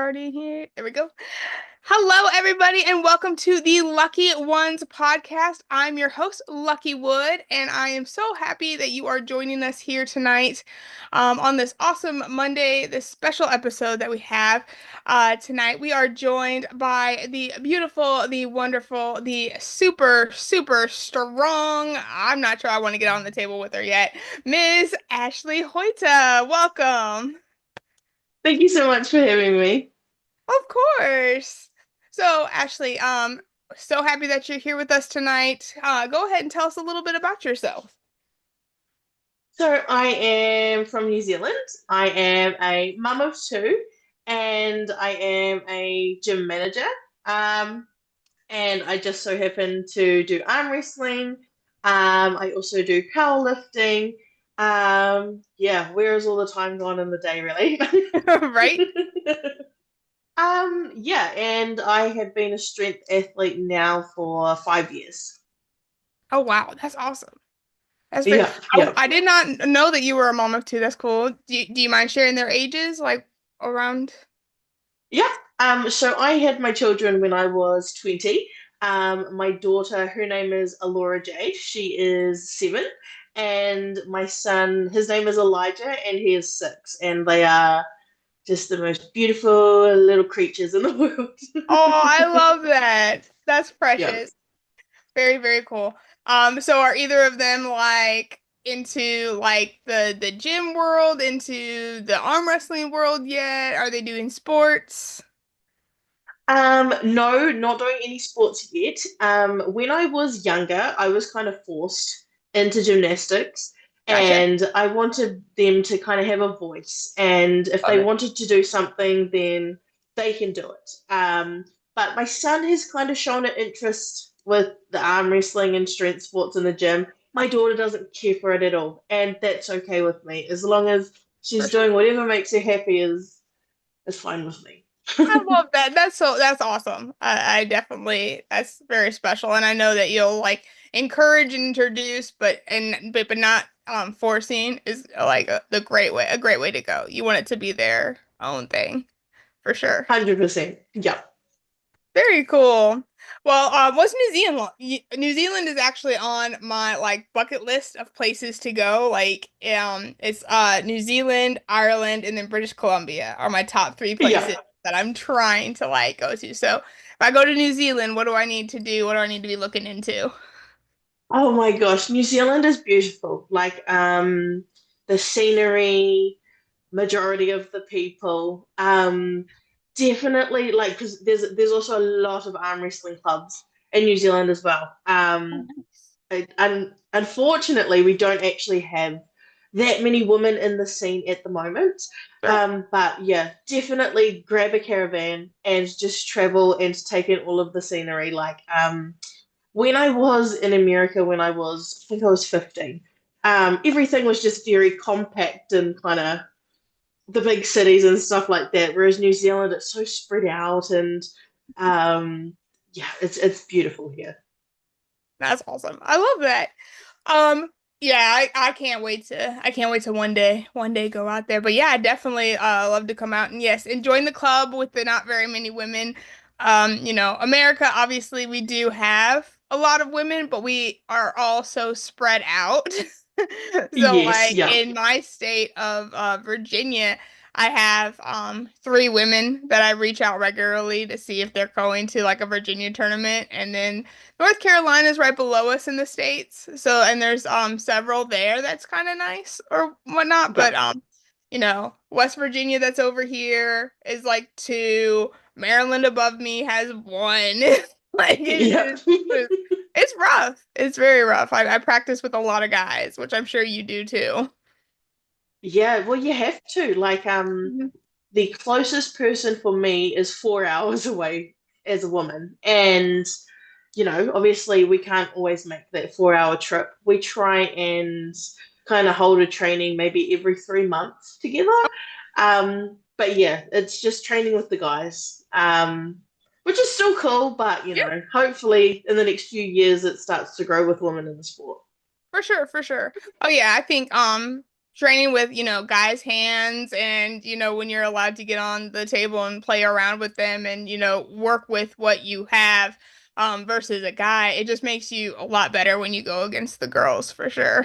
starting here. There we go. Hello, everybody, and welcome to the Lucky Ones podcast. I'm your host, Lucky Wood, and I am so happy that you are joining us here tonight on this awesome Monday, this special episode that we have tonight. We are joined by the beautiful, the wonderful, the super, super strong. I'm not sure I want to get on the table with her yet, Miss Ashleigh Hoeta. Welcome. Thank you so much for having me. Of course. So, Ashley, so happy that you're here with us tonight. Go ahead and tell us a little bit about yourself. So, I am from New Zealand. I am a mum of two, and I am a gym manager. Um, and I just so happen to do arm wrestling. I also do powerlifting. Yeah, where is all the time gone in the day, really? Right? Yeah, and I have been a strength athlete now for 5 years. Oh, wow. That's awesome. That's very, Yeah, yeah. I did not know that you were a mom of two. That's cool. Do you mind sharing their ages, like around? Yeah. So I had my children when I was 20. My daughter, her name is Alora Jade. She is 7. And my son, his name is Elijah, and he is 6. And they are just the most beautiful little creatures in the world. Oh, I love that. That's Yeah. precious. Very, very cool. So are either of them like into like the gym world, into the arm wrestling world yet? Are they doing sports? No, not doing any sports yet. When I was younger, I was kind of forced into gymnastics, Gotcha. and I wanted them to kind of have a voice. And if Love they it. wanted to do something, then they can do it. But my son has kind of shown an interest with the arm wrestling and strength sports in the gym. My daughter doesn't care for it at all, and that's okay with me. As long as For she's sure. doing whatever makes her happy is fine with me. I love that. That's awesome. I definitely that's very special. And I know that you'll like encourage and introduce, but not forcing is like the great way to go. You want it to be their own thing for sure. 100%. Yeah. Very cool. Well, what's New Zealand? New Zealand is actually on my like bucket list of places to go. Like, it's New Zealand, Ireland, and then British Columbia are my top three places Yeah. that I'm trying to like go to. So, if I go to New Zealand, what do I need to do? What do I need to be looking into? Oh my gosh, New Zealand is beautiful. The scenery, majority of the people. Definitely like because there's also a lot of arm wrestling clubs in New Zealand as well. Oh, nice. And unfortunately, we don't actually have that many women in the scene at the moment. Sure. But yeah, definitely grab a caravan and just travel and take in all of the scenery. When I was in America, I think I was 15, everything was just very compact and kind of the big cities and stuff like that. Whereas New Zealand, it's so spread out and yeah, it's beautiful here. That's awesome. I love that. Um, yeah, I can't wait to one day go out there. But yeah, I definitely love to come out and yes, and join the club with the not very many women. America, obviously we do have a lot of women, but we are all so spread out. So Yes, like yeah. in my state of Virginia, I have three women that I reach out regularly to see if they're going to like a Virginia tournament, and then North Carolina is right below us in the States. So, and there's several there that's kind of nice or whatnot. Yeah. But West Virginia that's over here is like two. Maryland above me has one. Like Yeah. it's rough. It's very rough. I practice with a lot of guys, which I'm sure you do too. Yeah, well, you have to. Mhm. The closest person for me is 4 hours away as a woman. And, obviously we can't always make that 4 hour trip. We try and kind of hold a training maybe every 3 months together. But yeah, it's just training with the guys, which is still cool. But, Yeah, hopefully in the next few years it starts to grow with women in the sport. for sure, for sure. Oh yeah, I think training with, guys' hands and, when you're allowed to get on the table and play around with them and, work with what you have, versus a guy, it just makes you a lot better when you go against the girls for sure.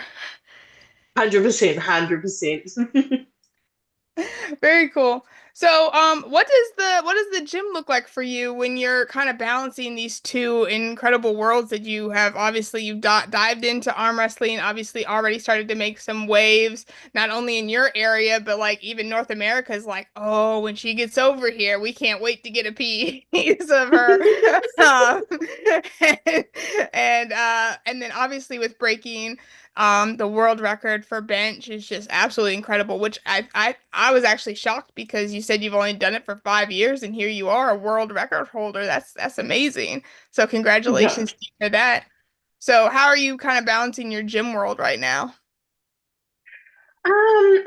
100%, 100%. Very cool. So, what does the gym look like for you when you're kind of balancing these two incredible worlds that you have? Obviously, you've dived into arm wrestling, obviously already started to make some waves, not only in your area, but like even North America is like, oh, when she gets over here, we can't wait to get a piece of her. Um, and then obviously with breaking. The world record for bench is just absolutely incredible, which I was actually shocked because you said you've only done it for 5 years and here you are a world record holder. That's amazing. So Yeah. congratulations to you for that. So how are you kind of balancing your gym world right now? Um,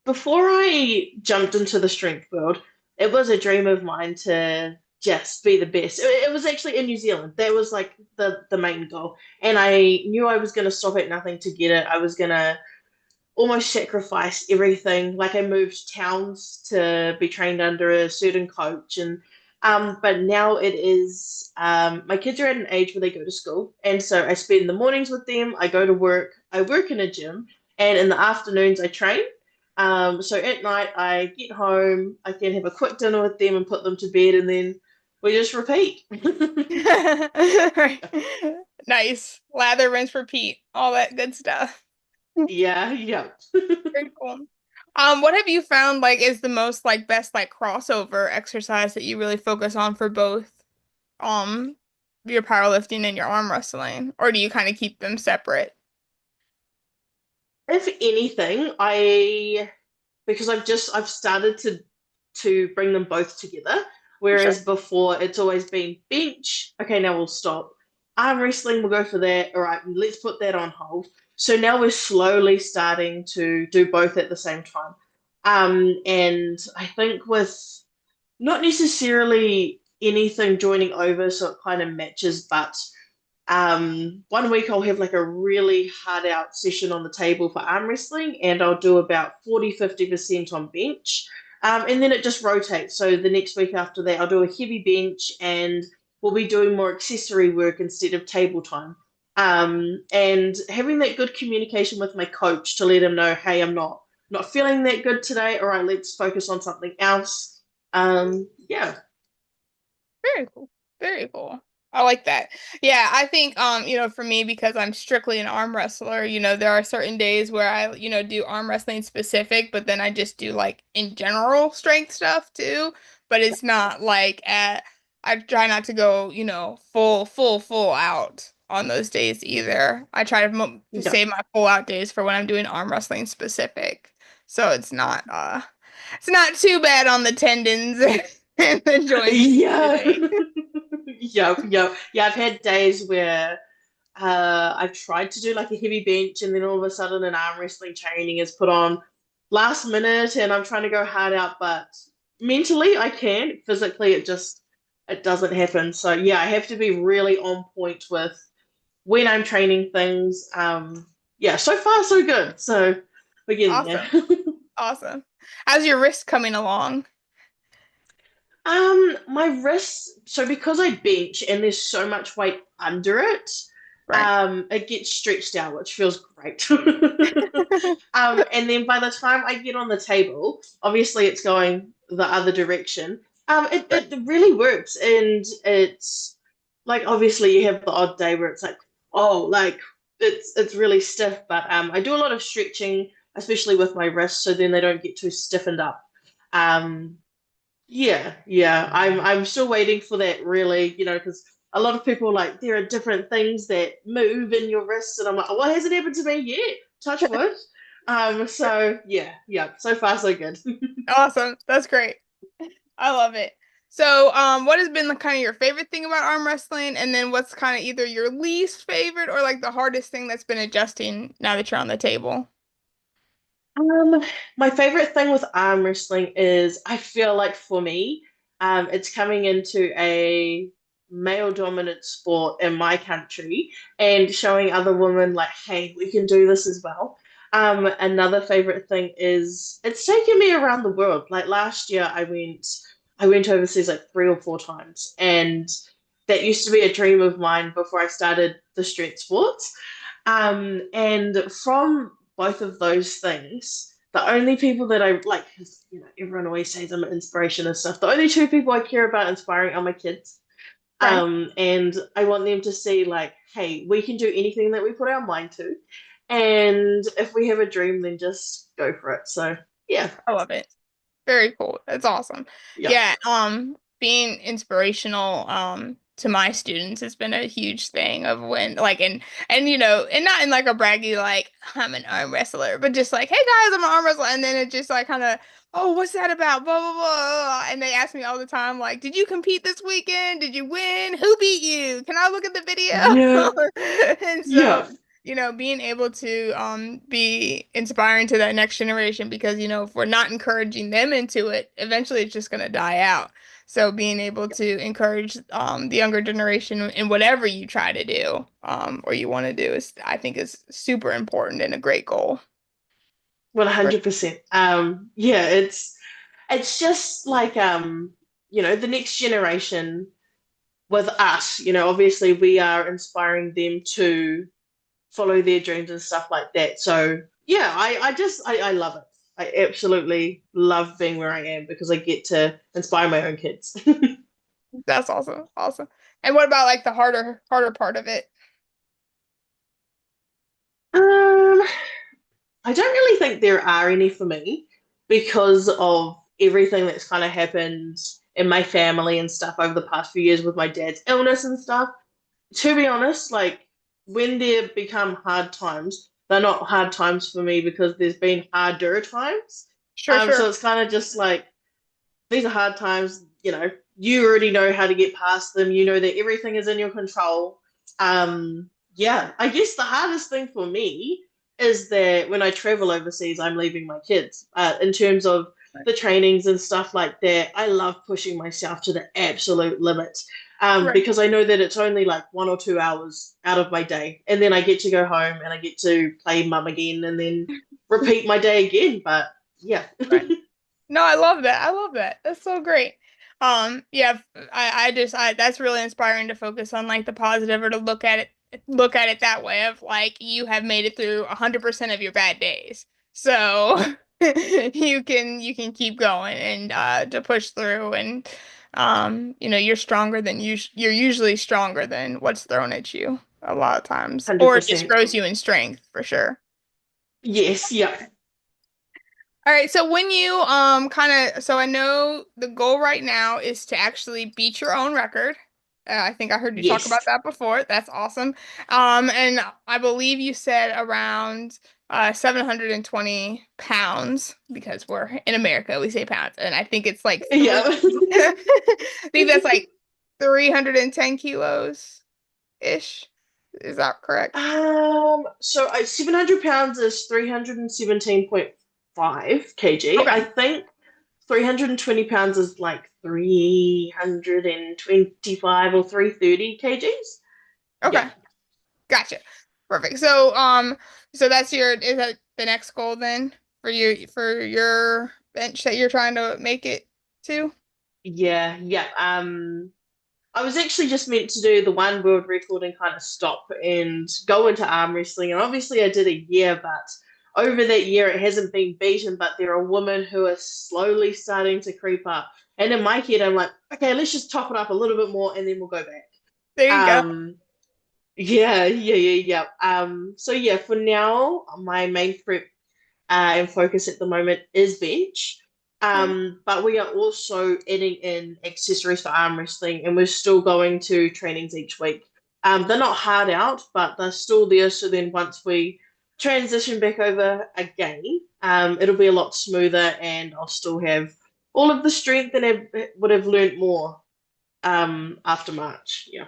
Before I jumped into the strength world, it was a dream of mine to just be the best. It was actually in New Zealand. That was like the main goal. And I knew I was going to stop at nothing to get it. I was going to almost sacrifice everything. Like I moved towns to be trained under a certain coach, and but now it is my kids are at an age where they go to school, and so I spend the mornings with them. I go to work. I work in a gym, and in the afternoons I train. So at night I get home. I can have a quick dinner with them and put them to bed, and then we just repeat. Right. Nice. Lather, rinse, repeat. All that good stuff. Yeah, yeah. Very cool. What have you found like is the most like best like crossover exercise that you really focus on for both um your powerlifting and your arm wrestling? Or do you kind of keep them separate? If anything, I because I've started to bring them both together. Sure. Whereas before it's always been bench, okay, now we'll stop. Arm wrestling, we'll go for that. All right, let's put that on hold. So now we're slowly starting to do both at the same time. And I think with not necessarily anything joining over, so it kind of matches, but one week I'll have like a really hard out session on the table for arm wrestling, and I'll do about 40-50% on bench. And then it just rotates. So the next week after that, I'll do a heavy bench and we'll be doing more accessory work instead of table time. And having that good communication with my coach to let him know, hey, I'm not feeling that good today. All right, let's focus on something else. Yeah, Very cool. Very cool. I like that. Yeah, I think for me because I'm strictly an arm wrestler, there are certain days where I, do arm wrestling specific, but then I just do like in general strength stuff too. But it's not like I try not to go, full out on those days either. I try to yeah, save my full out days for when I'm doing arm wrestling specific. So it's not too bad on the tendons and the joints yeah. today. Yep, yep. Yeah, I've had days where I've tried to do like a heavy bench and then all of a sudden an arm wrestling training is put on last minute and I'm trying to go hard out, but mentally I can. Physically it doesn't happen. So yeah, I have to be really on point with when I'm training things. Yeah, so far so good. So we're getting there. Awesome. Awesome. How's your wrist coming along? My wrist, so because I bench and there's so much weight under it, Right. it gets stretched out, which feels great. And then by the time I get on the table, obviously it's going the other direction. Right. It really works, and it's like obviously you have the odd day where it's like, oh, like it's really stiff, but I do a lot of stretching, especially with my wrists, so then they don't get too stiffened up. Um, yeah, yeah. I'm still waiting for that really, because a lot of people like there are different things that move in your wrists, and I'm like, what hasn't happened to me yet? Touch wood. So yeah, yeah. So far so good. Awesome. That's great. I love it. So, what has been the kind of your favorite thing about arm wrestling, and then what's kind of either your least favorite or like the hardest thing that's been adjusting now that you're on the table? Um, my favorite thing with arm wrestling is I feel like for me, it's coming into a male dominant sport in my country and showing other women like, hey, we can do this as well. Another favorite thing is it's taken me around the world. Like last year, I went overseas like 3 or 4 times, and that used to be a dream of mine before I started the strength sports. And from both of those things, the only people that I like, 'cause, everyone always says I'm an inspiration and stuff. The only two people I care about inspiring are my kids. Right. And I want them to see like, hey, we can do anything that we put our mind to. And if we have a dream, then just go for it. So yeah, I love it. Very cool. That's awesome. yeah. Yeah, being inspirational to my students has been a huge thing of when like and and not in like a braggy like I'm an arm wrestler, but just like, hey guys, I'm an arm wrestler, and then it just like kind of, oh, what's that about? Blah blah blah. And they ask me all the time, like, did you compete this weekend? Did you win? Who beat you? Can I look at the Yeah, video? And so yeah. being able to be inspiring to that next generation because if we're not encouraging them into it, eventually it's just going to die out. So being able to encourage the younger generation in whatever you try to do or you want to do is I think is super important and a great goal. 100%. Yeah, it's just like the next generation with us, obviously we are inspiring them to follow their dreams and stuff like that. So yeah, I love it. I absolutely love being where I am because I get to inspire my own kids. That's awesome. Awesome. And what about like the harder part of it? um, I don't really think there are any for me because of everything that's kind of happened in my family and stuff over the past few years with my dad's illness and stuff. To be honest, like when there become hard times, they're not hard times for me because there's been harder times. Sure, So sure. it's kind of just like these are hard times, you already know how to get past them. You know that everything is in your control. Yeah, I guess the hardest thing for me is that when I travel overseas, I'm leaving my kids. In terms of Right. the trainings and stuff like that, I love pushing myself to the absolute limit. Right. Because I know that it's only like 1 or 2 hours out of my day, and then I get to go home and I get to play mum again, and then repeat my day again. But yeah, Right. No, I love that. I love that. That's so great. Yeah, I that's really inspiring to focus on like the positive or to look at it that way of like you have made it through 100% of your bad days. So you can keep going and to push through and you're stronger than you're usually stronger than what's thrown at you a lot of times or it just 100%. grows you in strength for sure. Yes, yeah. All right, so when you kind of so I know the goal right now is to actually beat your own record. I think I heard you talk about Yes. that before. That's awesome. And I believe you said around 720 pounds because we're in America, we say pounds, and I think it's like three. Yeah. I think that's like 310 kilos ish. Is that correct? So 700 pounds is 317.5 kg. I Okay. think 320 pounds is like 325 or 330 kgs. Yeah. Okay. Gotcha. Perfect. So that's is that the next goal then for your bench that you're trying to make it to? Yeah, yeah. I was actually just meant to do the one world record and kind of stop and go into arm wrestling. And obviously, I did a year, but over that year, it hasn't been beaten. But there are women who are slowly starting to creep up. And in my head, I'm like, okay, let's just top it up a little bit more and then we'll go back. There you go. Um, yeah. So yeah, for now, my main prep and focus at the moment is bench. Right. But we are also adding in accessories for arm wrestling, and we're still going to trainings each week. They're not hard out, but they're still there. So then once we transition back over again, it'll be a lot smoother, and I'll still have all of the strength and would have learned more after March. Yeah.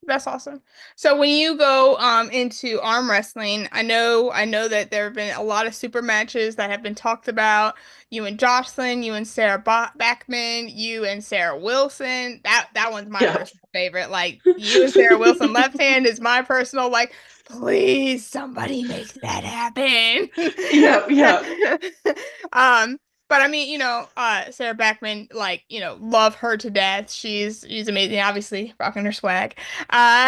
That's awesome. So when you go into arm wrestling, I know that there have been a lot of super matches that have been talked about. You and Jocelyn, you and Sarah Backman, you and Sarah Wilson. That one's my Yeah, personal favorite. Like you and Sarah Wilson left hand is my personal like please somebody make that happen. yeah, yeah, Um but I mean, Sarah Backman, like, love her to death. She's amazing, obviously, rocking her swag.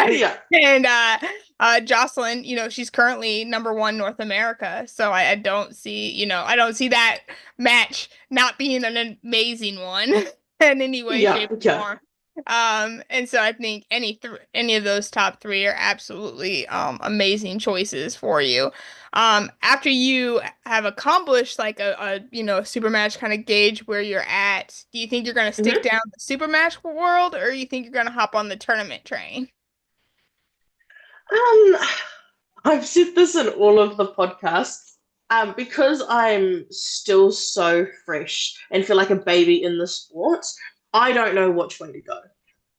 yeah, And Jocelyn, she's currently number one North America. So I don't see, I don't see that match not being an amazing one in any way, yeah, shape, or yeah. form. And so I think any of those top three are absolutely amazing choices for you. After you have accomplished like a super match kind of gauge where you're at, do you think you're gonna stick Mhm. down the super match world, or you think you're gonna hop on the tournament train? Um, I've said this in all of the podcasts. Because I'm still so fresh and feel like a baby in the sport, I don't know which way to go.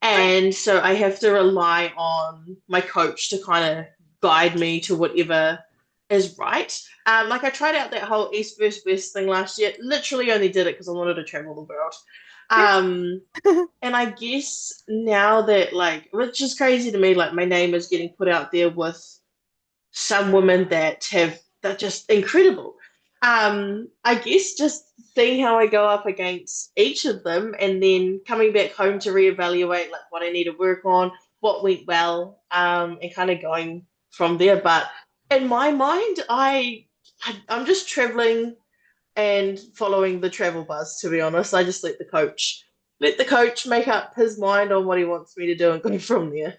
Right. And so I have to rely on my coach to kind of guide me to whatever is right. Like I tried out that whole East versus West thing last year. Literally only did it because I wanted to travel the world. Yeah. Um, and I guess now that like, which is crazy to me, like my name is getting put out there with some women that just incredible. I guess just seeing how I go up against each of them and then coming back home to reevaluate like what I need to work on, what went well, and kind of going from there. But in my mind, I'm just traveling and following the travel buzz, to be honest. I just let the coach make up his mind on what he wants me to do and go from there.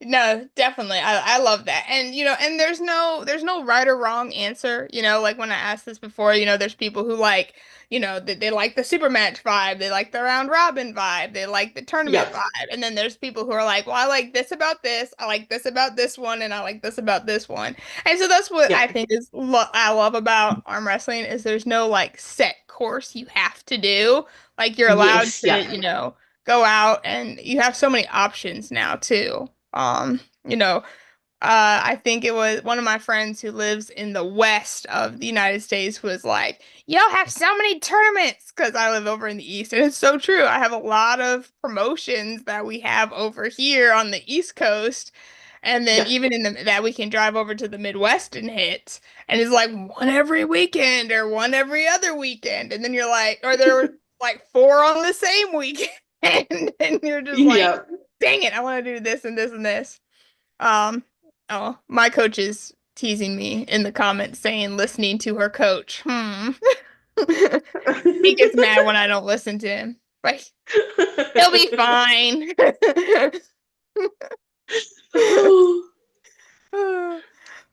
No, definitely. I love that. And and there's no right or wrong answer. Like when I asked this before, there's people who like, they like the super match vibe, they like the round robin vibe, they like the tournament Yep, vibe. And then there's people who are like, well, I like this about this, I like this about this one, and I like this about this one. And so that's what I yep, think is lo I love about arm wrestling is there's no like set course you have to do. Like you're allowed yes, to, yep, go out and you have so many options now too. You know, I think it was one of my friends who lives in the west of the United States was like, y'all have so many tournaments because I live over in the east. And it's so true. I have a lot of promotions that we have over here on the East Coast. And then yep. even that we can drive over to the Midwest and hit. And it's like one every weekend or one every other weekend. And then you're like, or there were like four on the same weekend. And you're just like, Yeah. dang it, I want to do this and this and this. Um, oh, my coach is teasing me in the comments saying listening to her coach. Hmm. He gets mad when I don't listen to him. Like, he'll be fine.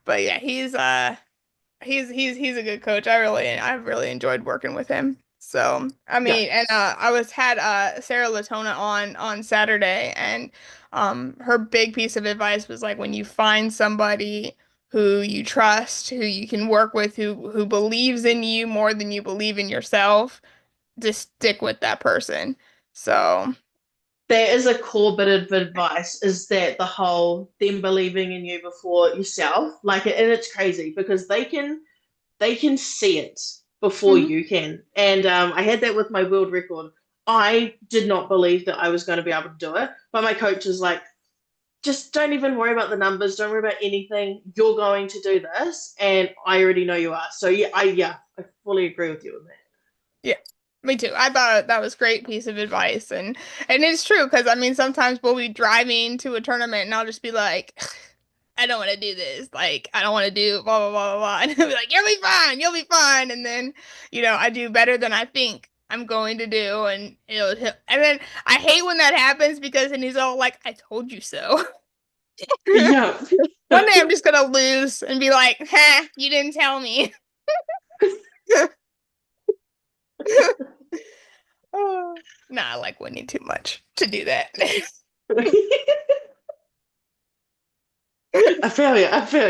But yeah, he's a good coach. I've really enjoyed working with him. So, I Yeah. mean, and I was had Sarah Latona on Saturday, and her big piece of advice was like when you find somebody who you trust, who you can work with, who believes in you more than you believe in yourself, just stick with that person. So, There is a core bit of advice is that the whole them believing in you before yourself, like, and it's crazy because they can see it before mhm. you can. And I had that with my world record. I did not believe that I was going to be able to do it, but my coach was like, just don't even worry about the numbers. Don't worry about anything. You're going to do this, and I already know you are. So I fully agree with you on that. Yeah, me too. I thought that was a great piece of advice, and it's true because I mean sometimes we'll be driving to a tournament and I'll just be like, I don't want to do this. Like I don't want to do blah blah blah blah blah, and he'll be like, you'll be fine, you'll be fine, and then I do better than I think I'm going to do, and and then I hate when that happens because then he's all like, I told you so. Yeah. One day I'm just gonna lose and be like, ha, you didn't tell me. Oh, nah, I like winning too much to do that. I feel you. I feel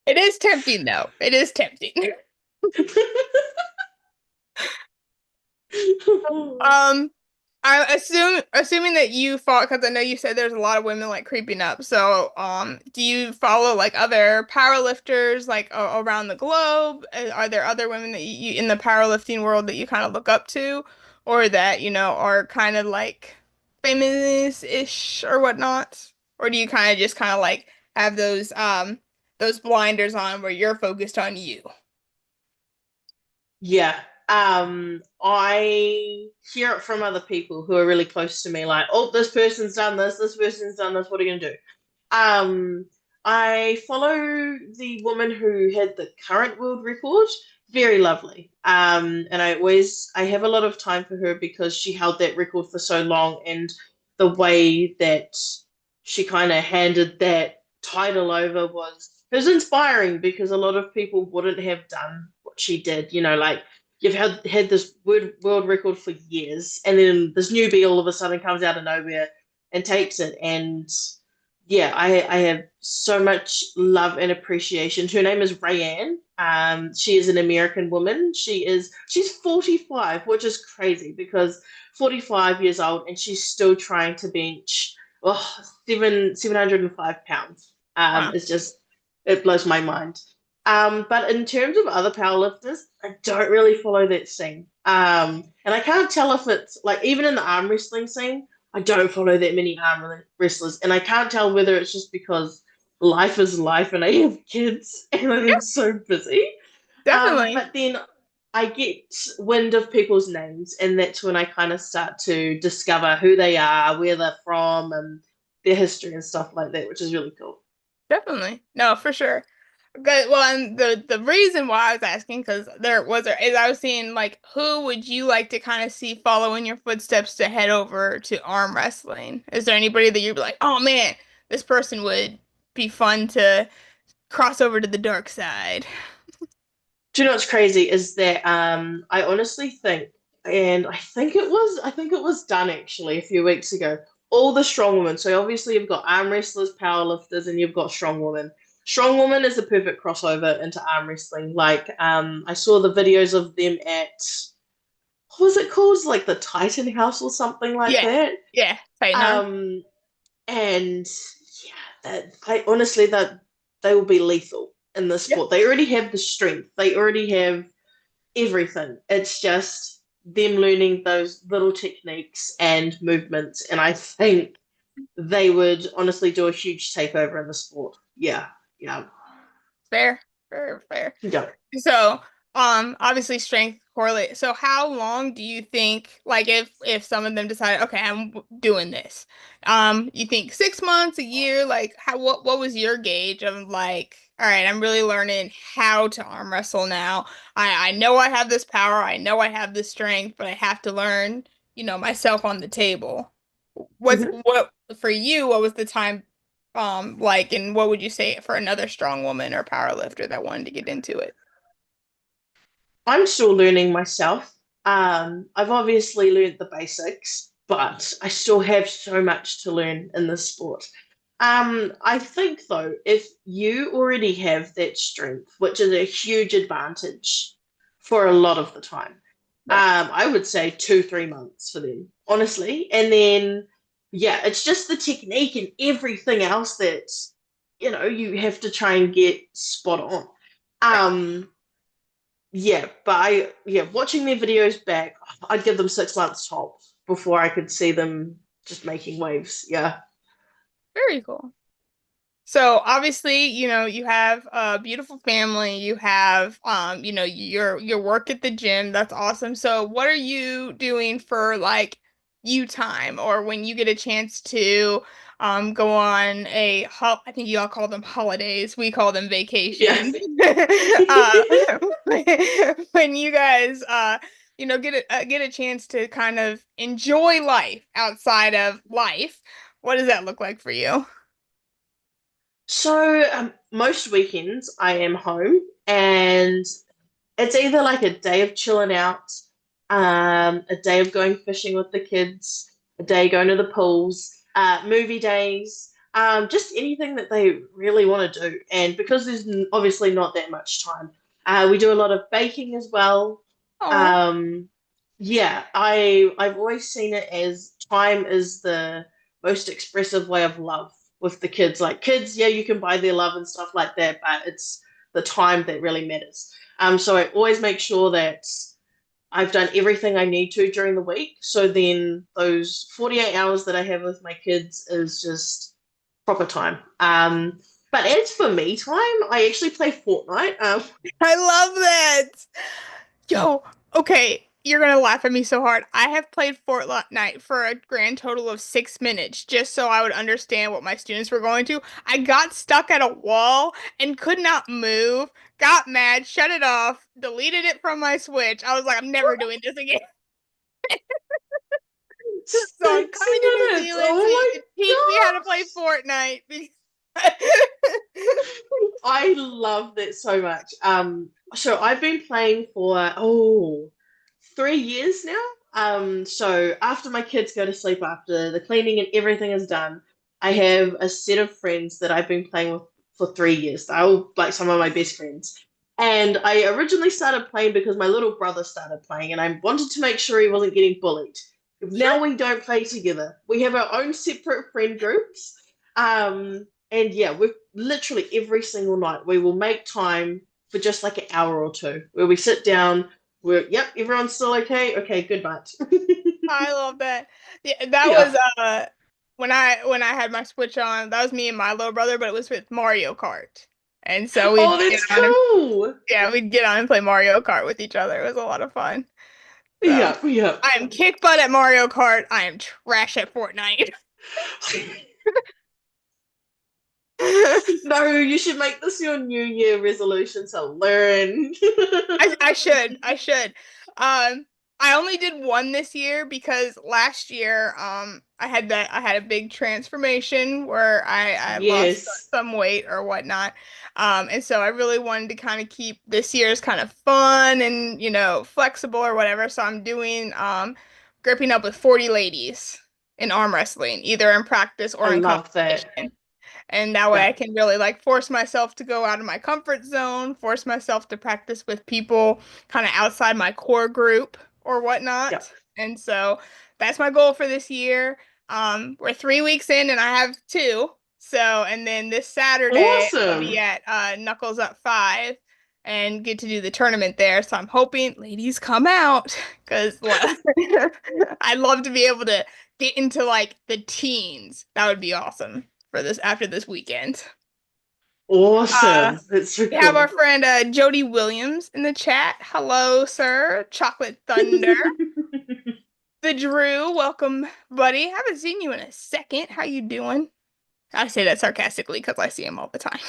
It is tempting though. It is tempting. you. Um, assuming that you follow, because I know you said there's a lot of women like creeping up. So, do you follow like other powerlifters like around the globe? Are there other women that you in the powerlifting world that you kind of look up to, or that are kind of like famous-ish or whatnot? Or do you kind of just kind of like have those blinders on where you're focused on you? Yeah. I hear it from other people who are really close to me, like, oh, this person's done this, what are you gonna do? Um, I follow the woman who had the current world record. Very lovely. And I have a lot of time for her because she held that record for so long, and the way that she kind of handed that title over was inspiring because a lot of people wouldn't have done what she did. Like you've had this world record for years, and then this newbie all of a sudden comes out of nowhere and takes it, and yeah, I have so much love and appreciation. Her name is Rayanne. She is an American woman. She's 45, which is crazy because 45 years old and she's still trying to bench 705 pounds. Wow. It's just it blows my mind. But in terms of other powerlifters, I don't really follow that scene. And I can't tell if it's like even in the arm wrestling scene. I don't follow that many arm wrestlers, and I can't tell whether it's just because life is life and I have kids and I'm so busy. Definitely. But then I get wind of people's names, and that's when I kind of start to discover who they are, where they're from, and their history and stuff like that, which is really cool. Definitely. No, for sure. Good. Well, and the reason why I was asking, because is I was seeing like who would you like to kind of see follow in your footsteps to head over to arm wrestling? Is there anybody that you'd be like, oh man, this person would be fun to cross over to the dark side? Do you know what's crazy is that I honestly think, and I think it was done actually a few weeks ago. All the strong women. So obviously you've got arm wrestlers, power lifters, and you've got strong women. Strong woman is the perfect crossover into arm wrestling. Like I saw the videos of them at what was it called? Like the Titan House or something like Yeah, that. yeah, tighten on. Um, and yeah, that I honestly that they will be lethal in this Yeah, sport. They already have the strength. They already have everything. It's just them learning those little techniques and movements, and I think they would honestly do a huge takeover in the sport. Yeah, yeah, fair, fair, fair. yeah. So, obviously strength correlate. So how long do you think, like if some of them decide, okay, doing this, you think 6 months, a year, like what was your gauge of like, all right, I'm really learning how to arm wrestle now. I know I have this power, I know I have this strength, but I have to learn, myself on the table. Mhm. What for you, what was the time like, and what would you say for another strong woman or power lifter that wanted to get into it? I'm still learning myself. I've obviously learned the basics, but I still have so much to learn in this sport. I think though, if you already have that strength, which is a huge advantage for a lot of the time, Right. I would say 2, 3 months for them, honestly. And then, yeah, it's just the technique and everything else that, you have to try and get spot on. Right. Um, yeah, but watching their videos back, I'd give them 6 months tops before I could see them just making waves. Yeah. Very cool. So obviously, you have a beautiful family, you have your work at the gym. That's awesome. So what are you doing for like you time or when you get a chance to go on I think you all call them holidays. We call them Yeah. vacations. Uh when you guys get a chance to kind of enjoy life outside of life, what does that look like for you? So most weekends I am home, and it's either like a day of chilling out, a day of going fishing with the kids, a day going to the pools, movie days, just anything that they really want to do. And because there's obviously not that much time, we do a lot of baking as well. Oh, Um, Yeah, I've always seen it as time is the most expressive way of love with the kids. Like kids, yeah, you can buy their love and stuff like that, but it's the time that really matters. So I always make sure that I've done everything I need to during the week. So then those 48 hours that I have with my kids is just proper time. But as for me time, I actually play Fortnite. I love that. Yo, okay, you're gonna laugh at me so hard. I have played Fortnite for a grand total of 6 minutes just so I would understand what my students were going to. I got stuck at a wall and could not move, got mad, shut it off, deleted it from my Switch. I was like, I'm never doing this again. Just So I'm 60 coming to New minutes. Zealand so you Oh can teach me how to play Fortnite. I love that so much. So I've been playing for 3 years now. So after my kids go to sleep, after the cleaning and everything is done, I have a set of friends that I've been playing with for 3 years. They're all like some of my best friends. And I originally started playing because my little brother started playing, and I wanted to make sure he wasn't getting bullied. Now Sure. we don't play together. We have our own separate friend groups. And yeah, we've literally every single night we will make time for just like an hour or two where we sit down. Yep, everyone's still okay. Okay, good night. I love that. Yeah, that Yeah. was when I had my Switch on, that was me and my little brother, but it was with Mario Kart. And so Oh, we'd get that's on and cool. yeah, we'd get on and play Mario Kart with each other. It was a lot of fun. So Yep, yep. I am kick butt at Mario Kart. I am trash at Fortnite. No, you should make this your New Year resolution to learn. I should. I should. I only did one this year because last year I had a big transformation where I lost Yes, some weight or whatnot. And so I really wanted to kind of keep this year's kind of fun and flexible or whatever. So I'm doing gripping up with 40 ladies in arm wrestling, either in practice I or in love that. competition. And that way Yeah, I can really like force myself to go out of my comfort zone, force myself to practice with people kind of outside my core group or yeah. whatnot. And so that's my goal for this year. We're 3 weeks in and I have two. So, and then this Saturday I'll be Awesome. at Knuckles Up 5 and get to do the tournament there. So I'm hoping ladies come out because I'd love to be able to get into like the teens. That would be awesome for this after this weekend. Uh, Awesome. That's so we have our cool. friend Jody Williams in the chat. Hello, sir. Chocolate Thunder. The Drew, welcome, buddy. Haven't seen you in a second. How you doing? I say that sarcastically because I see him all the time.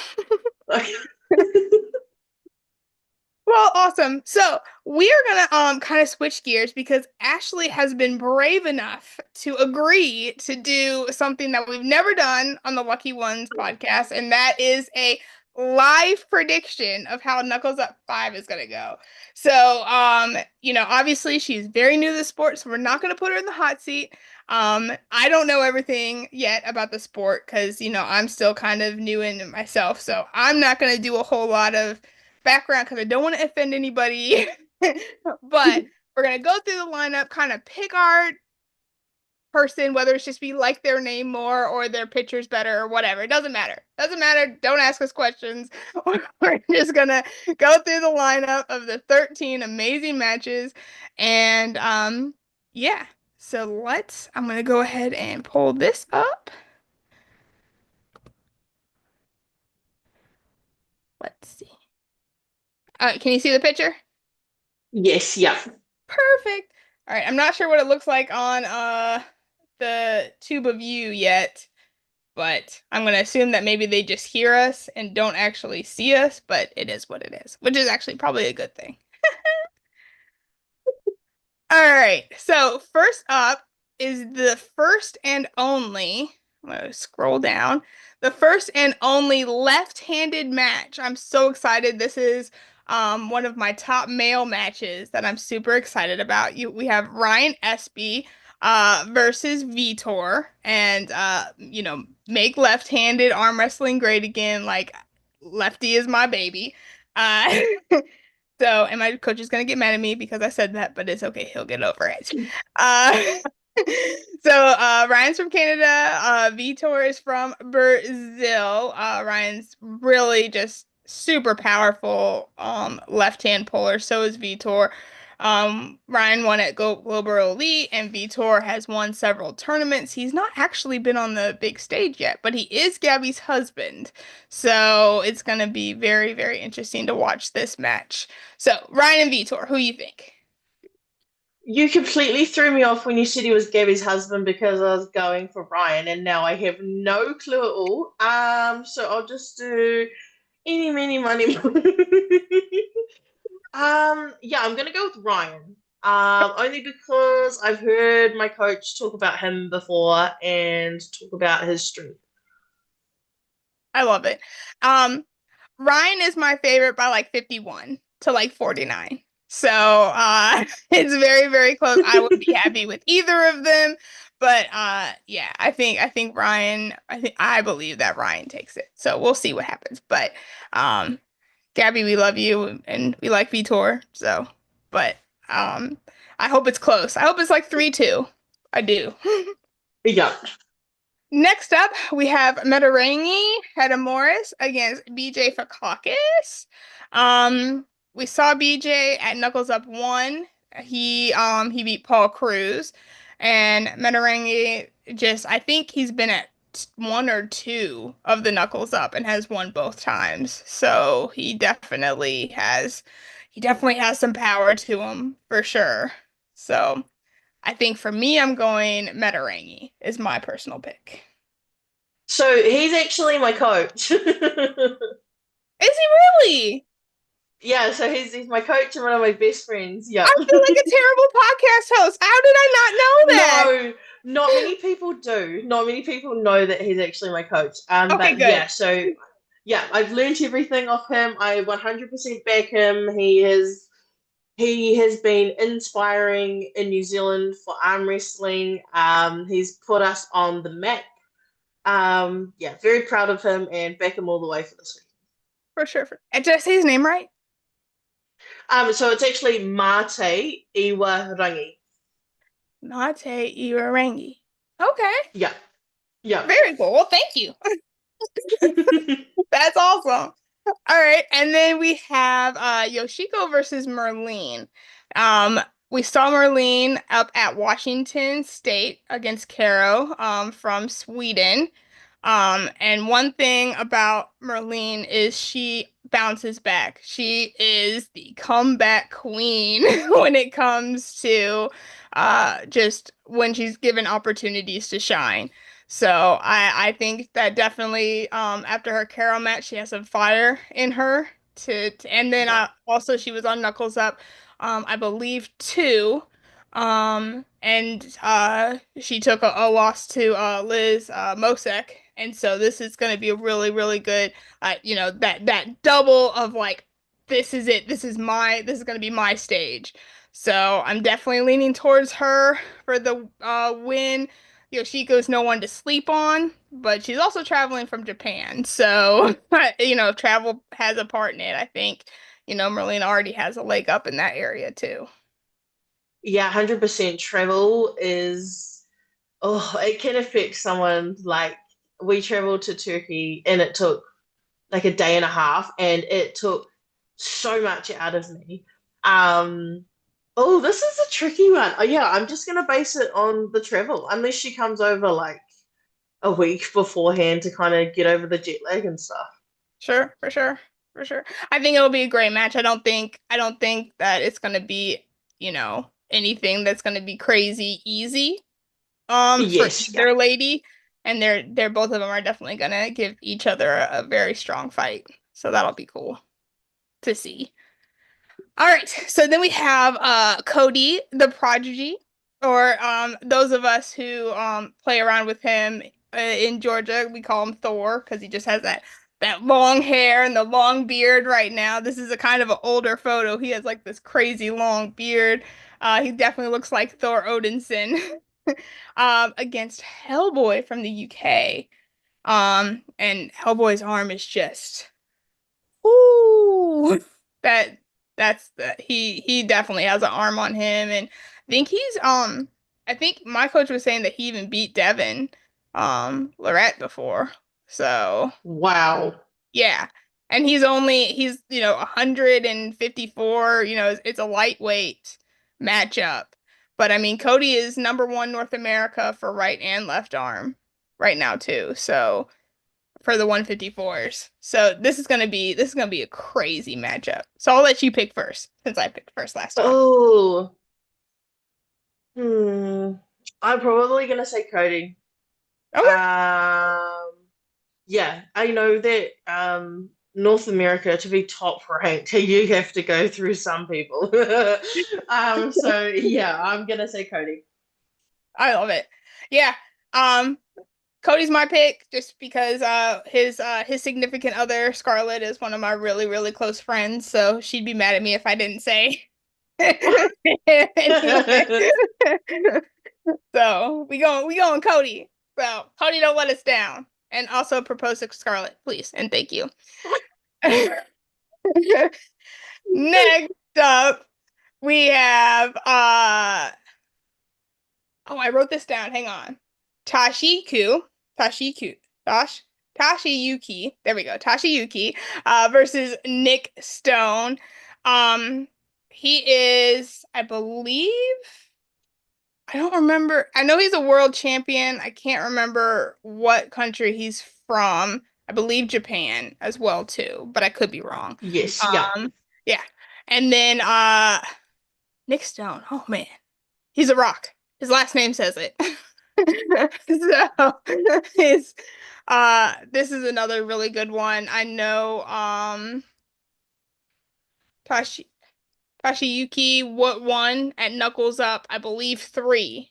Well, awesome. So we are gonna kind of switch gears because Ashley has been brave enough to agree to do something that we've never done on the Lucky Ones podcast, and that is a live prediction of how Knuckles Up 5 is gonna go. So obviously she's very new to the sport, so we're not gonna put her in the hot seat. I don't know everything yet about the sport because I'm still kind of new in it myself, so I'm not gonna do a whole lot of background because I don't want to offend anybody. But we're gonna go through the lineup, kind of pick our person, whether it's just we like their name more or their picture's better or whatever. It doesn't matter. Doesn't matter. Don't ask us questions. We're just gonna go through the lineup of the 13 amazing matches. And yeah. So I'm gonna go ahead and pull this up. Let's see. Can you see the picture? Yes, yeah. Perfect. All right, I'm not sure what it looks like on the tube of you yet, but I'm gonna assume that maybe they just hear us and don't actually see us, but it is what it is, which is actually probably a good thing. All right, so first up is the first and only, I'm gonna scroll down, the first and only left-handed match. I'm so excited. This is one of my top male matches that I'm super excited about. We have Ryan Espy versus Vitor, and make left-handed arm wrestling great again. Like lefty is my baby. Uh So, and my coach is gonna get mad at me because I said that, but it's okay. He'll get over it. Uh, Ryan's from Canada. Vitor is from Brazil. Ryan's really just super powerful left-hand puller. So is Vitor. Ryan won at Global Elite, and Vitor has won several tournaments. He's not actually been on the big stage yet, but he is Gabby's husband. So it's gonna be very, very interesting to watch this match. So Ryan and Vitor, who you think? You completely threw me off when you said he was Gabby's husband because I was going for Ryan, and now I have no clue at all. So I'll just do any, many, money. Yeah, I'm gonna go with Ryan. Only because I've heard my coach talk about him before and talk about his strength. I love it. Um, Ryan is my favorite by like 51 to like 49. So it's very, very close. I would be happy with either of them. But yeah, I think Ryan, I believe that Ryan takes it. So we'll see what happens. But um Gabby, we love you and we like Vitor. So but um I hope it's close. I hope it's like 3-2. I do. Yeah. Next up, we have Metarangi Hedamorris against BJ Fakakis. We saw BJ at Knuckles Up 1. He beat Paul Cruz. And Metarangi just I think he's been at one or two of the Knuckles Up and has won both times. So he definitely has some power to him for sure. So I think for me, I'm going Metarangi is my personal pick. So he's actually my coach. Is he really? Yeah, so he's my coach and one of my best friends. Yeah. I feel like a terrible podcast host. How did I not know that? No, not many people do. Not many people know that he's actually my coach. Okay, But good. yeah, so yeah, I've learned everything off him. I 100% back him. He has been inspiring in New Zealand for arm wrestling. He's put us on the map. Yeah, very proud of him and back him all the way for this week. For sure. Did I say his name right? So it's actually Mate Iwarangi. Nate Irarangi. Okay. Yeah, yeah. Very cool. Well, thank you. That's awesome. All right, and then we have Yoshiko versus Merlene. Um, we saw Merlene up at Washington State against Caro from Sweden. And one thing about Merlene is she bounces back. She is the comeback queen when it comes to just when she's given opportunities to shine. So I think that definitely after her Carol match she has some fire in her and then Yeah. also she was on Knuckles Up I believe too. And she took a loss to Liz Mosek, and so this is going to be a really, really good, that double of like, this is it. This is going to be my stage. So I'm definitely leaning towards her for the win. Yoshiko's no one to sleep on, but she's also traveling from Japan, so if travel has a part in it, I think Merlina already has a leg up in that area too. Yeah, 100% travel is, oh, it can affect someone. Like, we traveled to Turkey and it took like a day and a half and it took so much out of me. Um, oh, this is a tricky one. Oh, yeah, I'm just gonna base it on the travel, unless she comes over like a week beforehand to kind of get over the jet lag and stuff. Sure, for sure, for sure. I think it'll be a great match. I don't think that it's gonna be, anything that's gonna be crazy easy for Yes, yeah. either lady. And they're both of them are definitely gonna give each other a very strong fight. So that'll be cool to see. All right, so then we have Cody the Prodigy, or those of us who play around with him in Georgia, we call him Thor because he just has that long hair and the long beard right now. This is a kind of an older photo. He has like this crazy long beard. He definitely looks like Thor Odinson against Hellboy from the UK. And Hellboy's arm is just ooh that. That's the he definitely has an arm on him, and I think my coach was saying that he even beat Devin Lorette before. So Wow. yeah. And he's 154, it's a lightweight matchup. But I mean Cody is number one North America for right and left arm right now too. So for the 154s. So this is gonna be a crazy matchup. So I'll let you pick first, since I picked first last time. Oh, hmm. I'm probably gonna say Cody. Okay. Um, yeah, I know that North America to be top ranked, you have to go through some people. So yeah, I'm gonna say Cody. I love it. Yeah. Um, Cody's my pick just because his significant other, Scarlett, is one of my really, really close friends, so she'd be mad at me if I didn't say. Anyway. So we going Cody. So Cody, don't let us down. And also propose to Scarlett, please. And thank you. Next up, we have oh, I wrote this down. Hang on. Tashiku, Tashiku, Tosh, Tashi Yuki. There we go. Tashi Yuki versus Nick Stone. Um, he is, I believe, I don't remember. I know he's a world champion. I can't remember what country he's from. I believe Japan as well too, but I could be wrong. Yes, yeah. Um, yeah. And then Nick Stone. Oh man. He's a rock. His last name says it. So his this is another really good one. I know Tashi Yuki what won at Knuckles Up, I believe 3,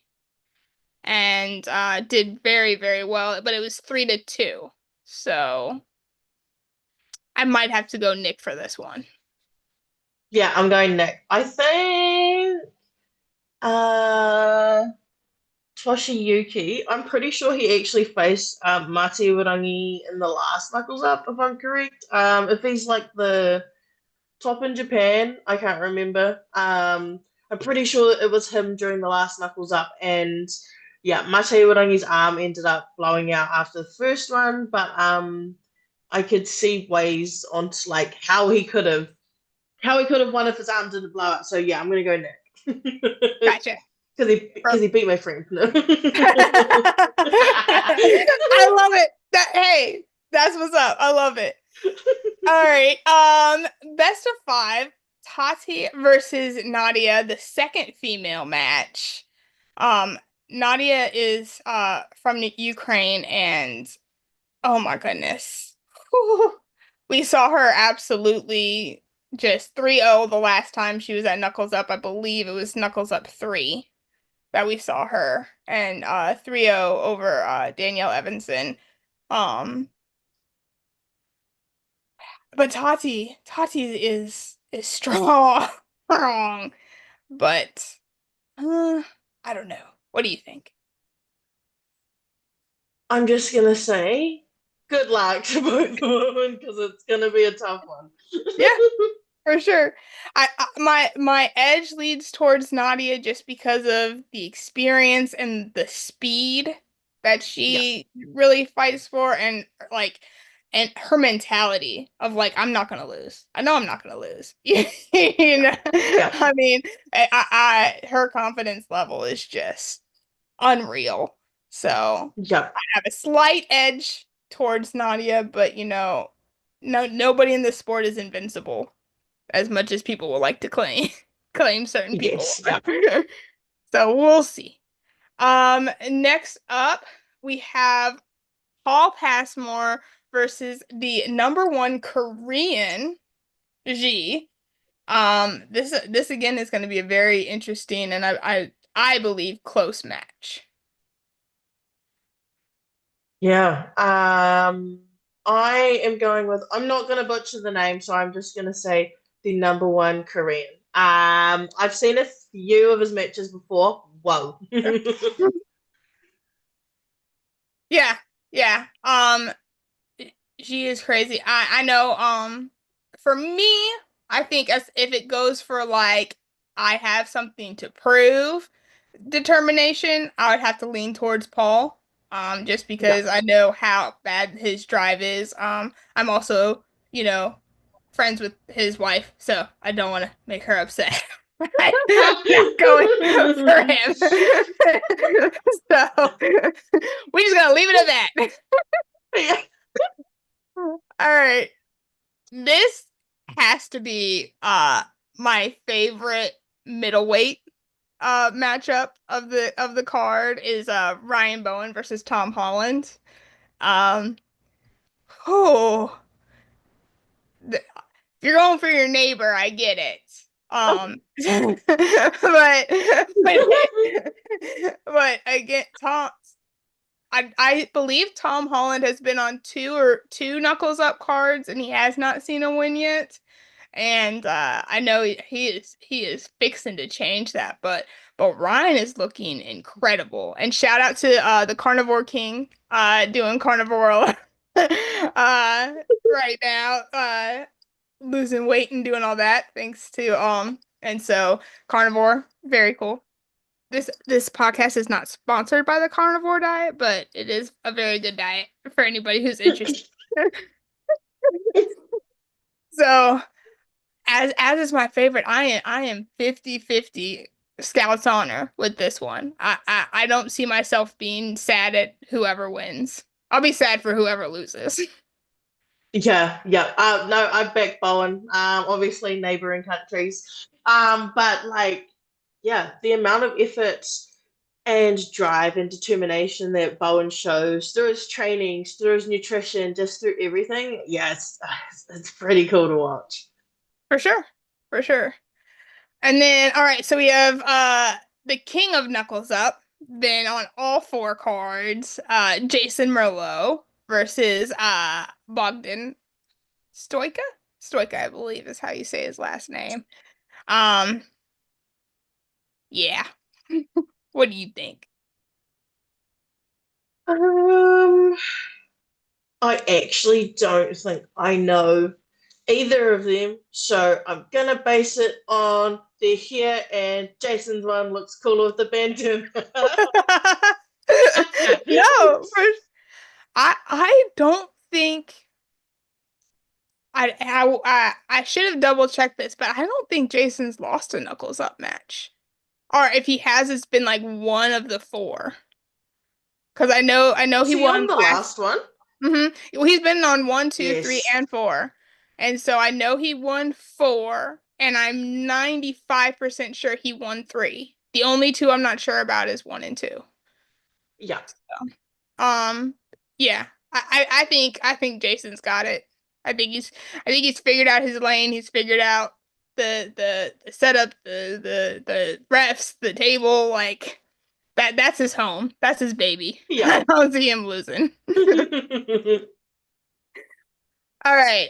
and did very, very well, but it was 3-2. So I might have to go Nick for this one. Yeah, I'm going Nick. I think uh Toshiyuki, I'm pretty sure he actually faced Mate Urangi in the last Knuckles Up, if I'm correct. If he's like the top in Japan, I can't remember. I'm pretty sure it was him during the last Knuckles Up, and yeah, Mate Urangi's arm ended up blowing out after the first one, but I could see ways on like how he could have won if his arm didn't blow out. So yeah, I'm gonna go Nick. Gotcha. Because he beat my friend. I love it. Hey, that's what's up. I love it. All right. Best of five, Tati versus Nadia, the second female match. Um, Nadia is from the Ukraine, and oh my goodness. Whew. We saw her absolutely just 3-0 the last time she was at Knuckles Up. I believe it was Knuckles Up 3 that we saw her, and 3-0 over Danielle Evanson. Um, but Tati is strong, strong, but uh, I don't know. What do you think? I'm just gonna say good luck to both women because it's gonna be a tough one. Yeah, for sure. My edge leads towards Nadia just because of the experience and the speed that Yeah, she really fights for, and like and her mentality of like I'm not gonna lose. I know I'm not gonna lose. You yeah, know, yeah, I mean, her confidence level is just unreal. So yeah. I have a slight edge towards Nadia, but no, nobody in this sport is invincible as much as people would like to claim claim certain people Yes, yeah. are. So we'll see. Next up we have Paul Passmore versus the number one Korean G. This again is going to be a very interesting and I believe close match. Yeah. I am going with. I'm not gonna butcher the name, so I'm just gonna say the number one Korean. I've seen a few of his matches before. Whoa. Yeah, yeah. She is crazy. I know. For me, I think as if it goes for like I have something to prove determination, I would have to lean towards Paul. Just Yeah. because I know how bad his drive is. I'm also, you know, friends with his wife, so I don't want to make her upset. I'm not going for him. So we just gonna leave it at that. Yeah. All right. This has to be my favorite middleweight matchup of the card is Ryan Bowen versus Tom Holland. Um oh if you're going for your neighbor, I get it. But again, I believe Tom Holland has been on two Knuckles Up cards and he has not seen a win yet. And I know he is fixing to change that, but Ryan is looking incredible. And shout out to the Carnivore King doing Carnivore right now losing weight and doing all that thanks to and so Carnivore, very cool. This podcast is not sponsored by the carnivore diet, but it is a very good diet for anybody who's interested. So, as is my favorite, I am 50-50 Scout's honor with this one. I don't see myself being sad at whoever wins. I'll be sad for whoever loses. Yeah, yeah. No, I back Bowen. Obviously neighboring countries. But like, yeah, the amount of effort and drive and determination that Bowen shows through his trainings, through his nutrition, just through everything. Yeah, it's pretty cool to watch. For sure. For sure. And then, all right, so we have the King of Knuckles Up, been on all four cards, Jason Merlot versus Bogdan Stoika? Stoika, I believe is how you say his last name. Um, yeah. What do you think? Um, I actually don't think I know either of them, so I'm gonna base it on their hair, and Jason's one looks cool with the bandana. No, I don't think I should have double checked this, but I don't think Jason's lost a Knuckles Up match. Or if he has, it's been like one of the four. Because I know Was he he on won the last. last one? Well, he's been on one, two, three, Yes. and four. And so I know he won four, and I'm 95% sure he won three. The only two I'm not sure about is one and two. Yeah. Um, yeah. I think Jason's got it. I think he's figured out his lane. He's figured out the setup, the refs, the table, like that's his home. That's his baby. Yeah. I don't see him losing. All right.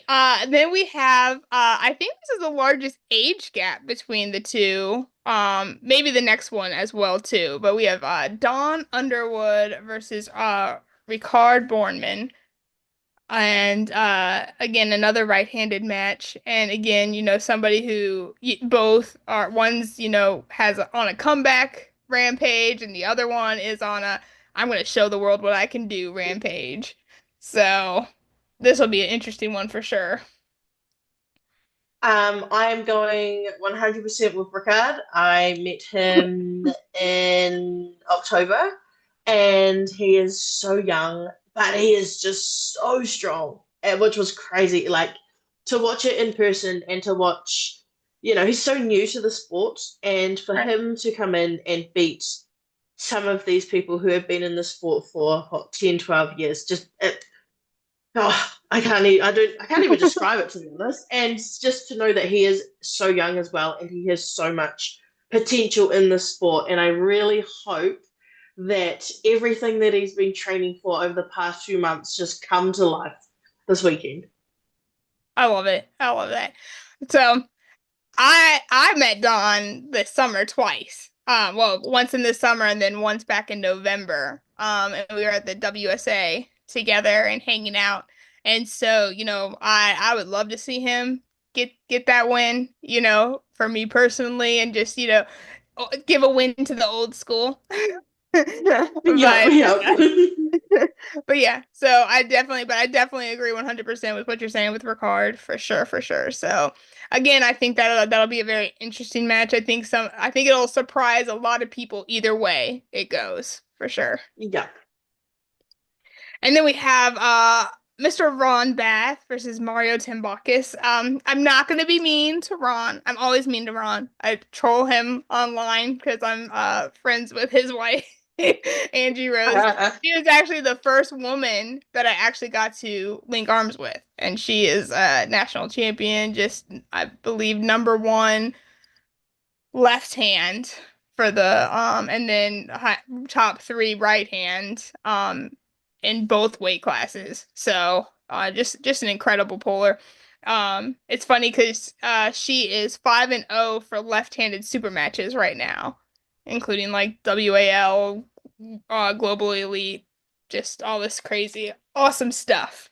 Then we have I think this is the largest age gap between the two. Maybe the next one as well too. But we have Dawn Underwood versus Ricard Bornman. And again, another right-handed match. And again, somebody who both are one's, has on a comeback rampage, and the other one is on a I'm gonna show the world what I can do rampage. So this will be an interesting one for sure. I am going 100% with Ricard. I met him in October, and he is so young, but he is just so strong, which was crazy. Like to watch it in person and to watch, he's so new to the sport, and for Right. him to come in and beat some of these people who have been in the sport for what, 10, 12 years, just oh, I can't even describe it to be honest. And just to know that he is so young as well, and he has so much potential in the sport. And I really hope that everything that he's been training for over the past few months just come to life this weekend. I love it. I love that. So I met Dawn this summer twice. Well, once in the summer and then once back in November. And we were at the WSA together and hanging out. And so, I would love to see him get that win, for me personally, and just, give a win to the old school. Yep, But yep. but yeah, but I definitely agree 100% with what you're saying with Ricard, for sure, for sure. So again, I think that'll be a very interesting match. I think it'll surprise a lot of people either way it goes, for sure. Yep. And then we have Mr. Ron Bath versus Mario Tambakis. I'm not gonna be mean to Ron. I'm always mean to Ron. I troll him online because I'm friends with his wife, Angie Rose. She was actually the first woman that I actually got to link arms with, and she is a national champion, just I believe number one left hand for the and then top three right hand in both weight classes. So just an incredible puller. It's funny because she is 5-0 for left-handed super matches right now, including like WAL, Global Elite, just all this crazy awesome stuff.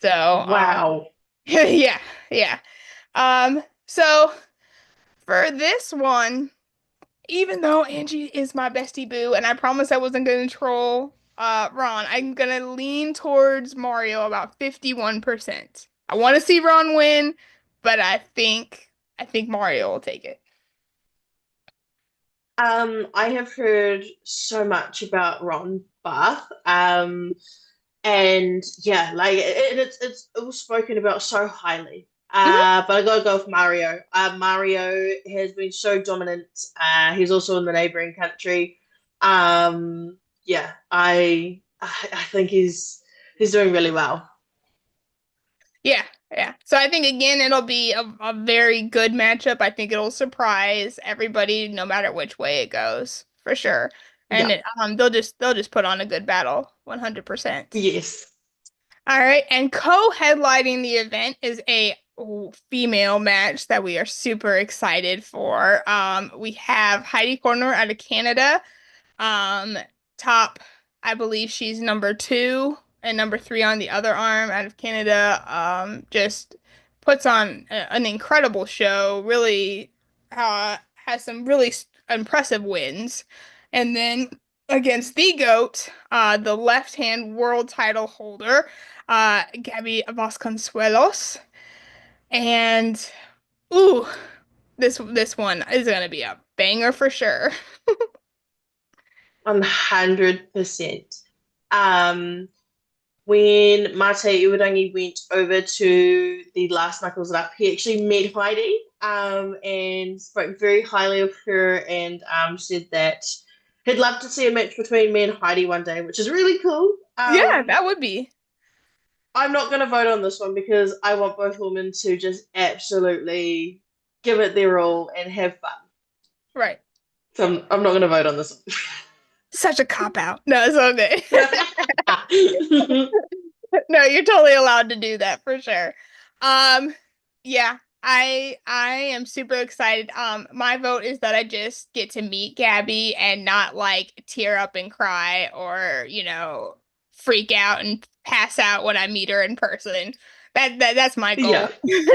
So Wow. yeah, yeah. So for this one, even though Angie is my bestie boo, and I promised I wasn't gonna troll Ron, I'm gonna lean towards Mario about 51%. I want to see Ron win, but I think Mario will take it. I have heard so much about Ron Bath. And yeah, like it's all spoken about so highly. Mhm. But I gotta go with Mario. Mario has been so dominant. He's also in the neighboring country. Yeah, I think he's doing really well. Yeah, yeah. So I think again it'll be a very good matchup. I think it'll surprise everybody no matter which way it goes, for sure. And Yeah. they'll just put on a good battle, 100%. Yes. All right, and co-headlining the event is a female match that we are super excited for. We have Heidi Corner out of Canada. Um, top, I believe she's number two and number three on the other arm out of Canada. Just puts on an incredible show. Really, has some really impressive wins. And then against the GOAT, the left-hand world title holder, Gabby Vasconcelos. And ooh, this one is gonna be a banger for sure. 100%. Um, when Mate Iwarangi went over to the last Knuckles Up, he actually met Heidi and spoke very highly of her and said that he'd love to see a match between me and Heidi one day, which is really cool. Yeah, that would be I'm not going to vote on this one because I want both women to just absolutely give it their all and have fun. right. So I'm not going to vote on this Such a cop out. No, it's okay. one. No, you're totally allowed to do that for sure. Um, yeah, I am super excited. My vote is that I just get to meet Gabby and not like tear up and cry or, freak out and pass out when I meet her in person. That's my Yeah. goal.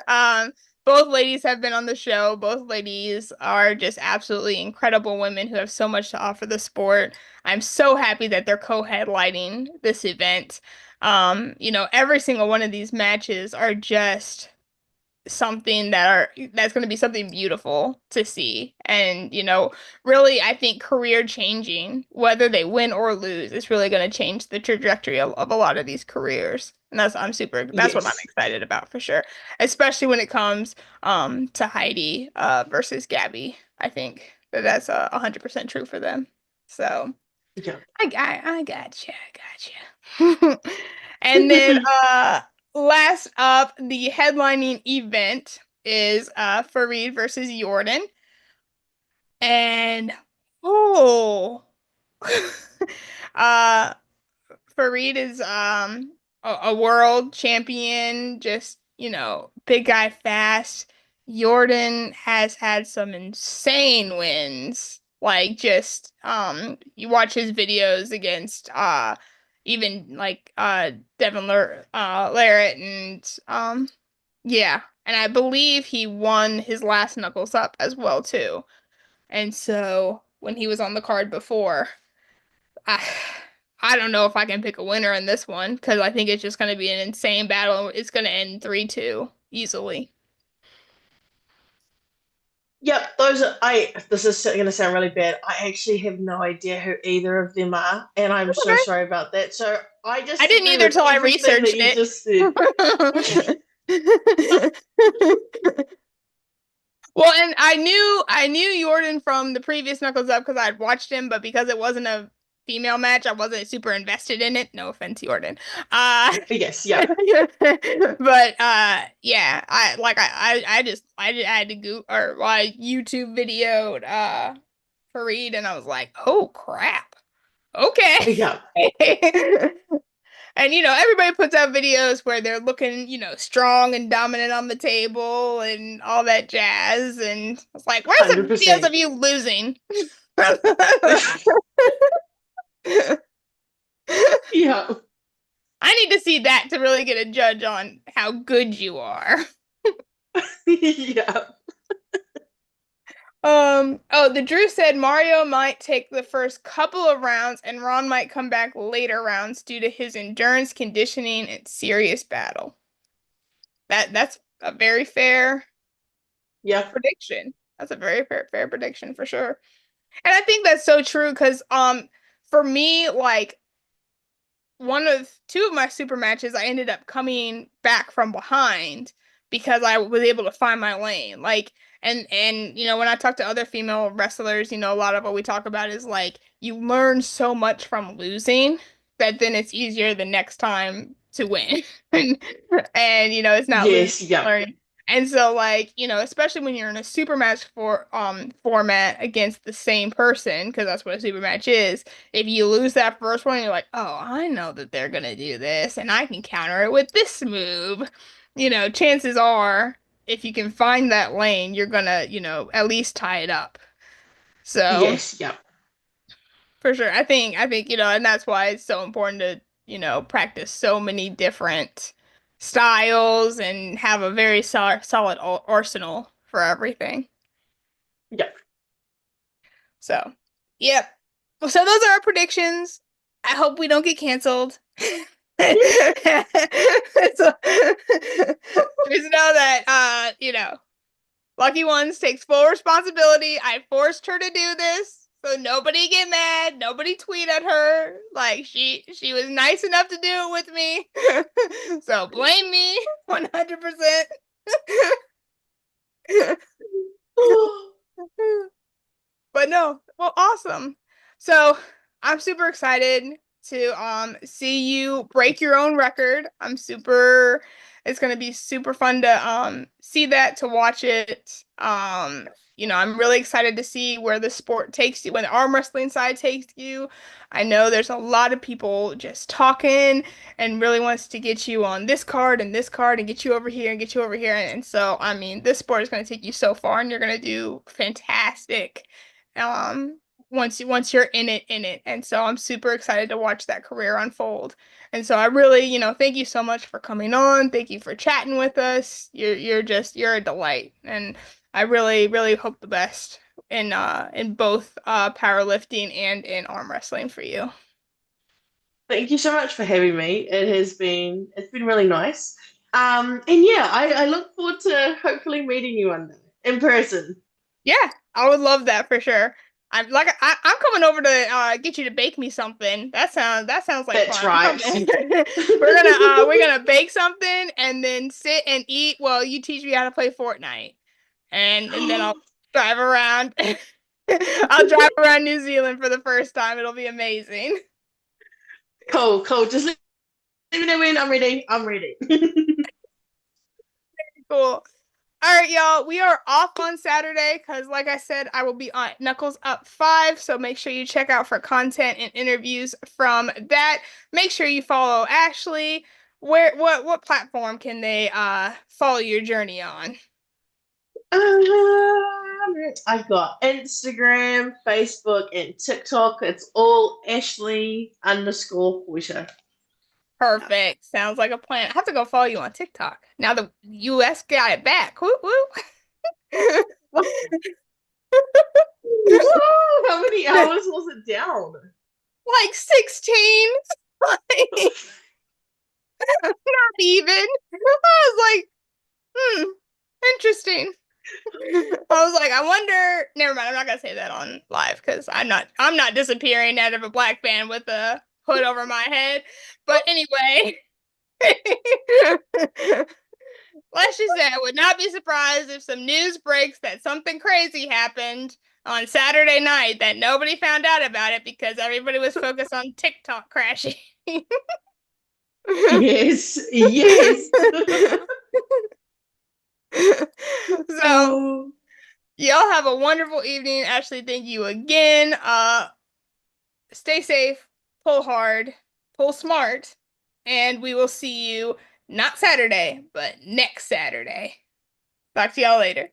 Um, both ladies have been on the show. Both ladies are just absolutely incredible women who have so much to offer the sport. I'm so happy that they're co-headlining this event. Every single one of these matches are just that's going to be something beautiful to see. And, really, I think career changing, whether they win or lose, is really going to change the trajectory of a lot of these careers. And that's what I'm Yes. excited about for sure. Especially when it comes to Heidi versus Gabby. I think that's 100% true for them. So Yeah. I gotcha, I gotcha. And then last up, the headlining event is Fareed versus Jordan. And oh uh Fareed is a world champion, just, big guy fast. Jordan has had some insane wins. Like just you watch his videos against even like Devin Larratt and yeah. And I believe he won his last Knuckles Up as well too. And so when he was on the card before, I I don't know if I can pick a winner in this one because I think it's just going to be an insane battle. It's going to end 3-2 easily. Yep, those are I this is gonna sound really bad. I actually have no idea who either of them are, and I'm so Okay. sorry about that. So I I just didn't agree either with till I everything that researched you it. just said. Well, and I knew Jordan from the previous Knuckles Up because I'd watched him, but because it wasn't a female match, I wasn't super invested in it. No offense, Jordan. Uh Yes, yep. but yeah, I had to go or I YouTube videoed Fareed and I was like, "Oh crap. Okay." Yep. And everybody puts out videos where they're looking, strong and dominant on the table and all that jazz. And it's like, where's the videos 100%. of you losing? Yeah. I need to see that to really get a judge on how good you are. Yeah. Oh, the Drew said Mario might take the first couple of rounds and Ron might come back later rounds due to his endurance, conditioning, and serious battle. That's a very fair Yep. prediction. That's a very fair prediction for sure. And I think that's so true because for me, like two of my super matches, I ended up coming back from behind because I was able to find my lane. Like and when I talk to other female wrestlers, a lot of what we talk about is like you learn so much from losing that then it's easier the next time to win. And it's not losing, Yes, yep. learning. And so like, especially when you're in a super match format against the same person, because that's what a super match is, if you lose that first one, you're like, oh, I know that they're gonna do this, and I can counter it with this move. Chances are, if you can find that lane, you're gonna, at least tie it up. So Yes, yep. for sure, I think, and that's why it's so important to, practice so many different styles and have a very solid arsenal for everything. Yep. So, yep. Well, so those are our predictions. I hope we don't get canceled. So, just know that Lucky Ones takes full responsibility. I forced her to do this. So nobody get mad, nobody tweet at her. Like she was nice enough to do it with me. So blame me 100%. But no, well, awesome. So I'm super excited to see you break your own record. It's gonna be super fun to see that, to watch it. I'm really excited to see where the sport takes you, when the arm wrestling side takes you. I know there's a lot of people just talking and really wants to get you on this card and get you over here and get you over here. And so I mean this sport is gonna take you so far and you're gonna do fantastic um once you're in it. And so I'm super excited to watch that career unfold. And so I really, thank you so much for coming on. Thank you for chatting with us. You're a delight. And I really, really hope the best in both powerlifting and in arm wrestling for you. Thank you so much for having me. It's been really nice. And yeah, I look forward to hopefully meeting you one day in person. Yeah, I would love that for sure. I'm coming over to get you to bake me something. That sounds like That's fun. I'm right. coming. We're gonna bake something and then sit and eat while you teach me how to play Fortnite. And then I'll drive around. I'll drive around New Zealand for the first time. It'll be amazing. Cool, cool. Just let me know when I'm ready. I'm ready. Cool. All right, y'all. We are off on Saturday because, like I said, I will be on Knuckles Up 5. So make sure you check out for content and interviews from that. Make sure you follow Ashleigh. What platform can they follow your journey on? I've got Instagram, Facebook, and TikTok. It's all Ashleigh underscore Hoeta. Perfect. Sounds like a plan. I have to go follow you on TikTok. Now the US got it back. Woo woo. Whoa, how many hours was it down? Like 16. Like, not even. I was like, interesting. I was like, I wonder. Never mind. I'm not gonna say that on live because I'm not disappearing out of a black van with a hood over my head. But anyway, let's just say I would not be surprised if some news breaks that something crazy happened on Saturday night that nobody found out about it because everybody was focused on TikTok crashing. Yes, yes. So, Oh, y'all have a wonderful evening. Ashleigh, thank you again. Stay safe, pull hard, pull smart, and we will see you not Saturday, but next Saturday. Talk to y'all later.